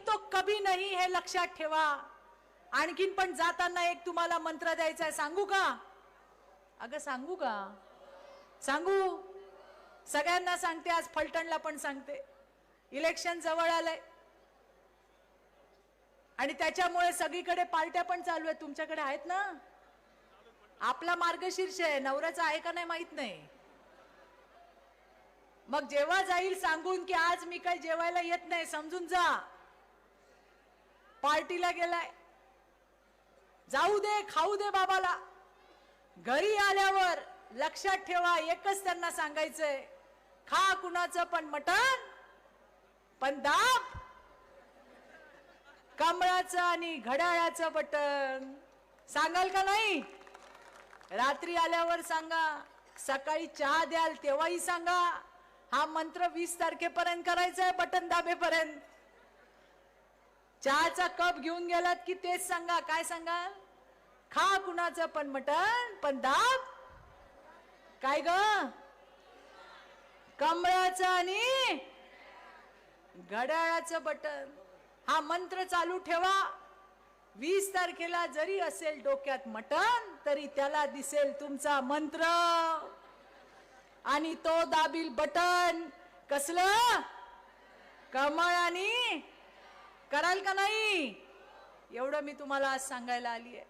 तो कभी नहीं हे लक्षात ठेवा. आणखीन पण जाताना एक तुम्हाला मंत्र द्यायचा आहे, सांगू का? अगं सांगू का? सांगू. सगळ्यांना सांगते, आज फलटणला पण सांगते. इलेक्शन जवळ आलंय आणि त्याच्यामुळे सगळीकडे पार्ट्या पण चालू आहेत. तुमच्याकडे आहेत ना? आपला मार्गशीर्ष आहे, नवऱ्याचा आहे का नाही माहित नाही. मग जेव्हा जाईल सांगून की आज मी काही जेवायला येत नाही, समजून जा पार्टीला गेलाय. जाऊ दे, खाऊ दे बाबाला. घरी आल्यावर लक्षात ठेवा, एकच त्यांना सांगायचंय, खा कुणाचं पण मटण, पण दाब कमळाचं आणि घड्याळाचं बटन. सांगाल का नाही? रात्री आल्यावर सांगा, सकाळी चहा द्याल तेव्हाही सांगा. हा मंत्र 20 तारखेपर्यंत करायचा आहे, बटन दाबेपर्यंत. चहाचा कप घेऊन गेलात की तेच सांगा. काय सांगाल? खा कुणाचं पण मटण, पण दाब काय ग? कमळाचं आणि घड्याळाचं बटन. हा मंत्र चालू ठेवा. 20 तारखेला जरी असेल डोक्यात मटण, तरी त्याला दिसेल तुमचा मंत्र आणि तो दाबील बटन. कसलं? कमळ आणि. कराल का नाही? एवढं मी तुम्हाला आज सांगायला आली आहे.